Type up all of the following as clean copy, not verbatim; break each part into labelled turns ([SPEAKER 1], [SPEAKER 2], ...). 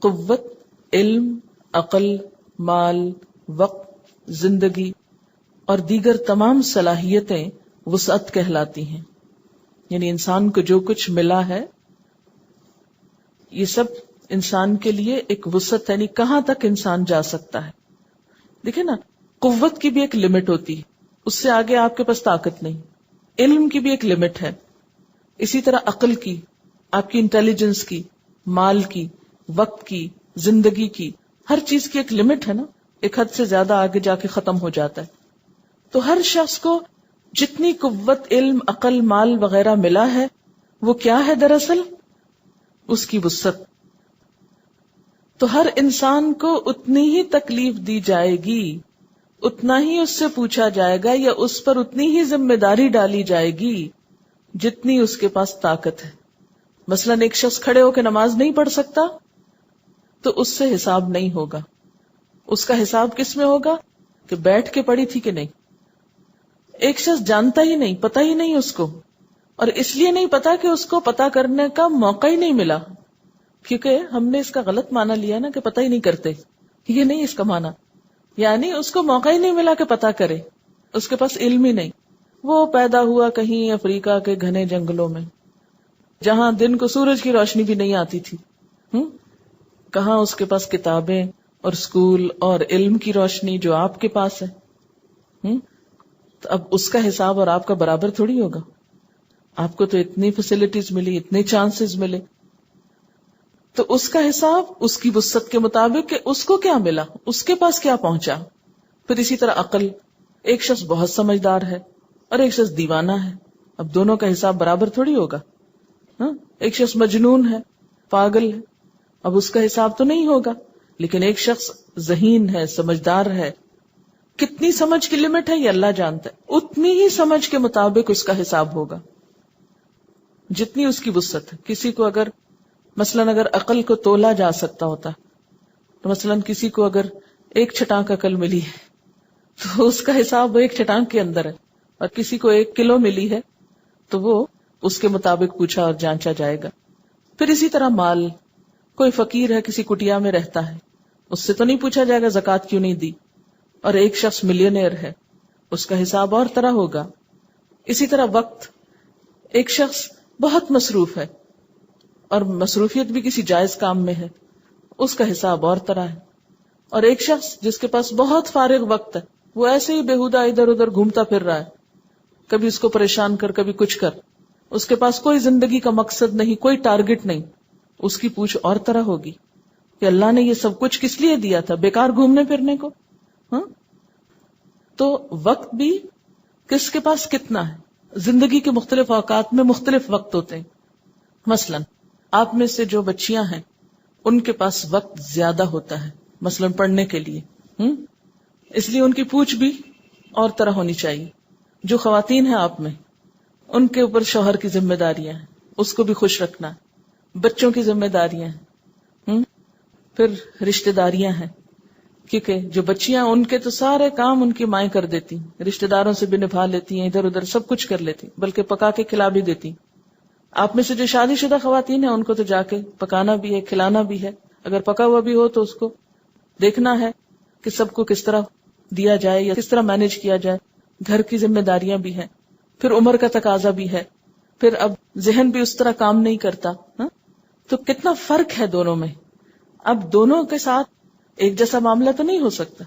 [SPEAKER 1] قوت، علم، عقل، مال، وقت، زندگی اور دیگر تمام صلاحیتیں وسعت کہلاتی ہیں. یعنی انسان کو جو کچھ ملا ہے یہ سب انسان کے لیے ایک وسعت، یعنی کہاں تک انسان جا سکتا ہے. دیکھیں نا، قوت کی بھی ایک لمٹ ہوتی ہے، اس سے آگے آپ کے پاس طاقت نہیں. علم کی بھی ایک لمٹ ہے، اسی طرح عقل کی، آپ کی انٹیلیجنس کی، مال کی، وقت کی، زندگی کی، ہر چیز کی ایک لمٹ ہے نا. ایک حد سے زیادہ آگے جا کے ختم ہو جاتا ہے. تو ہر شخص کو جتنی قوت، علم، عقل، مال وغیرہ ملا ہے وہ کیا ہے دراصل؟ اس کی وسعت. تو ہر انسان کو اتنی ہی تکلیف دی جائے گی، اتنا ہی اس سے پوچھا جائے گا، یا اس پر اتنی ہی ذمہ داری ڈالی جائے گی جتنی اس کے پاس طاقت ہے. مثلا ایک شخص کھڑے ہو کے نماز نہیں پڑھ سکتا تو اس سے حساب نہیں ہوگا. اس کا حساب کس میں ہوگا کہ بیٹھ کے پڑھی تھی کہ نہیں. ایک شخص جانتا ہی نہیں، پتہ ہی نہیں اس کو، اور اس لیے نہیں پتا کہ اس کو پتا کرنے کا موقع ہی نہیں ملا، کیونکہ ہم نے اس کا غلط معنی لیا نا کہ پتہ ہی نہیں کرتے. یہ نہیں اس کا معنی، یعنی اس کو موقع ہی نہیں ملا کہ پتا کرے، اس کے پاس علم ہی نہیں. وہ پیدا ہوا کہیں افریقہ کے گھنے جنگلوں میں، جہاں دن کو سورج کی روشنی بھی نہیں آتی تھی. کہاں اس کے پاس کتابیں اور اسکول اور علم کی روشنی جو آپ کے پاس ہے. تو اب اس کا حساب اور آپ کا برابر تھوڑی ہوگا. آپ کو تو اتنی فیسلٹیز ملی، اتنے چانسز ملے، تو اس کا حساب اس کی وسعت کے مطابق کہ اس کو کیا ملا، اس کے پاس کیا پہنچا. پھر اسی طرح عقل، ایک شخص بہت سمجھدار ہے اور ایک شخص دیوانہ ہے، اب دونوں کا حساب برابر تھوڑی ہوگا. ایک شخص مجنون ہے، پاگل ہے، اب اس کا حساب تو نہیں ہوگا. لیکن ایک شخص ذہین ہے، سمجھدار ہے. کتنی سمجھ کی لمٹ ہے یہ اللہ جانتا ہے، اتنی ہی سمجھ کے مطابق اس کا حساب ہوگا جتنی اس کی وسعت ہے. کسی کو اگر عقل کو تولا جا سکتا ہوتا تو مثلا کسی کو اگر ایک چھٹانک عقل ملی ہے تو اس کا حساب وہ ایک چھٹانک کے اندر ہے، اور کسی کو 1 کلو ملی ہے تو وہ اس کے مطابق پوچھا اور جانچا جائے گا. پھر اسی طرح مال، کوئی فقیر ہے کسی کٹیا میں رہتا ہے، اس سے تو نہیں پوچھا جائے گا زکوٰۃ کیوں نہیں دی. اور ایک شخص ملینئر ہے، اس کا حساب اور طرح ہوگا. اسی طرح وقت، ایک شخص بہت مصروف ہے اور مصروفیت بھی کسی جائز کام میں ہے، اس کا حساب اور طرح ہے. اور ایک شخص جس کے پاس بہت فارغ وقت ہے، وہ ایسے ہی بےہودہ ادھر ادھر گھومتا پھر رہا ہے، کبھی اس کو پریشان کر کبھی کچھ کر، اس کے پاس کوئی زندگی کا مقصد نہیں، کوئی ٹارگٹ نہیں، اس کی پوچھ اور طرح ہوگی کہ اللہ نے یہ سب کچھ کس لیے دیا تھا، بیکار گھومنے پھرنے کو. تو وقت بھی کس کے پاس کتنا ہے. زندگی کے مختلف اوقات میں مختلف وقت ہوتے ہیں. مثلا آپ میں سے جو بچیاں ہیں ان کے پاس وقت زیادہ ہوتا ہے مثلا پڑھنے کے لیے، اس لیے ان کی پوچھ بھی اور طرح ہونی چاہیے. جو خواتین ہیں آپ میں، ان کے اوپر شوہر کی ذمہ داریاں ہیں، اس کو بھی خوش رکھنا، بچوں کی ذمہ داریاں ہیں، پھر رشتہ داریاں ہیں، کیونکہ جو بچیاں ان کے تو سارے کام ان کی مائیں کر دیتی، رشتہ داروں سے بھی نبھا لیتی ہیں، ادھر ادھر سب کچھ کر لیتی، بلکہ پکا کے کھلا بھی دیتی. آپ میں سے جو شادی شدہ خواتین ہیں ان کو تو جا کے پکانا بھی ہے، کھلانا بھی ہے، اگر پکا ہوا بھی ہو تو اس کو دیکھنا ہے کہ سب کو کس طرح دیا جائے یا کس طرح مینج کیا جائے. گھر کی ذمہ داریاں بھی ہیں، پھر عمر کا تقاضا بھی ہے، پھر اب ذہن بھی اس طرح کام نہیں کرتا. تو کتنا فرق ہے دونوں میں. اب دونوں کے ساتھ ایک جیسا معاملہ تو نہیں ہو سکتا.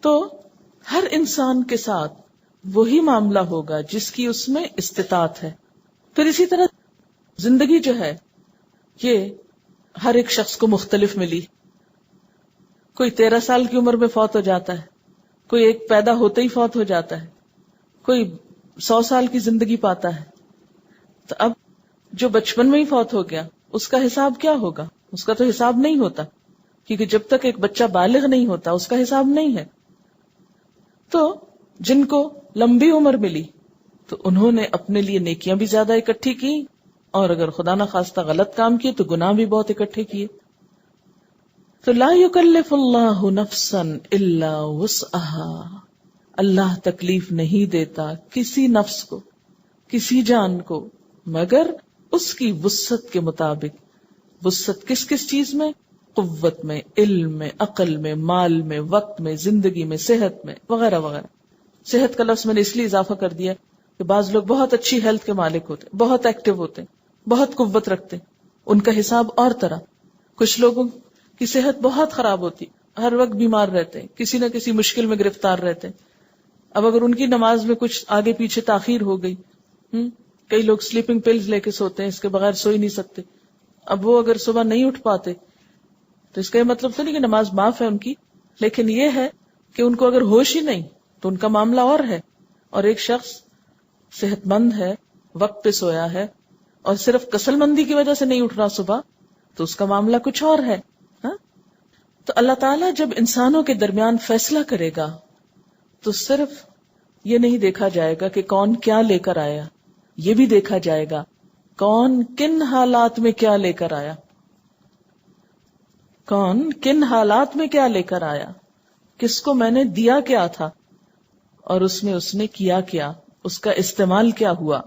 [SPEAKER 1] تو ہر انسان کے ساتھ وہی معاملہ ہوگا جس کی اس میں استطاعت ہے. پھر اسی طرح زندگی جو ہے یہ ہر ایک شخص کو مختلف ملی. کوئی 13 سال کی عمر میں فوت ہو جاتا ہے، کوئی ایک پیدا ہوتے ہی فوت ہو جاتا ہے، کوئی 100 سال کی زندگی پاتا ہے. تو اب جو بچپن میں ہی فوت ہو گیا اس کا حساب کیا ہوگا؟ اس کا تو حساب نہیں ہوتا، کیونکہ جب تک ایک بچہ بالغ نہیں ہوتا اس کا حساب نہیں ہے. تو جن کو لمبی عمر ملی تو انہوں نے اپنے لیے نیکیاں بھی زیادہ اکٹھی کی، اور اگر خدا نہ خواستہ غلط کام کیے تو گناہ بھی بہت اکٹھے کیے. تو لا یکلف اللہ نفسا الا وسعها، اللہ تکلیف نہیں دیتا کسی نفس کو، کسی جان کو، مگر اس کی وسعت کے مطابق. وسعت کس کس چیز میں؟ قوت میں، علم میں، عقل میں، مال میں، وقت میں، زندگی میں، صحت میں، وغیرہ وغیرہ. صحت کا لفظ میں نے اس لیے اضافہ کر دیا کہ بعض لوگ بہت اچھی ہیلتھ کے مالک ہوتے، بہت ایکٹیو ہوتے، بہت قوت رکھتے، ان کا حساب اور طرح. کچھ لوگوں کی صحت بہت خراب ہوتی، ہر وقت بیمار رہتے، کسی نہ کسی مشکل میں گرفتار رہتے. اب اگر ان کی نماز میں کچھ آگے پیچھے تاخیر ہو گئی، کئی لوگ سلیپنگ پلز لے کے سوتے ہیں، اس کے بغیر سو ہی نہیں سکتے. اب وہ اگر صبح نہیں اٹھ پاتے تو اس کا یہ مطلب تو نہیں کہ نماز معاف ہے ان کی، لیکن یہ ہے کہ ان کو اگر ہوش ہی نہیں تو ان کا معاملہ اور ہے. اور ایک شخص صحت مند ہے، وقت پہ سویا ہے، اور صرف کسل مندی کی وجہ سے نہیں اٹھ رہا صبح، تو اس کا معاملہ کچھ اور ہے. تو اللہ تعالیٰ جب انسانوں کے درمیان فیصلہ کرے گا تو صرف یہ نہیں دیکھا جائے گا کہ کون کیا لے کر آیا، یہ بھی دیکھا جائے گا کون کن حالات میں کیا لے کر آیا، کون کن حالات میں کیا لے کر آیا، کس کو میں نے دیا کیا تھا اور اس میں اس نے کیا کیا، اس کا استعمال کیا ہوا.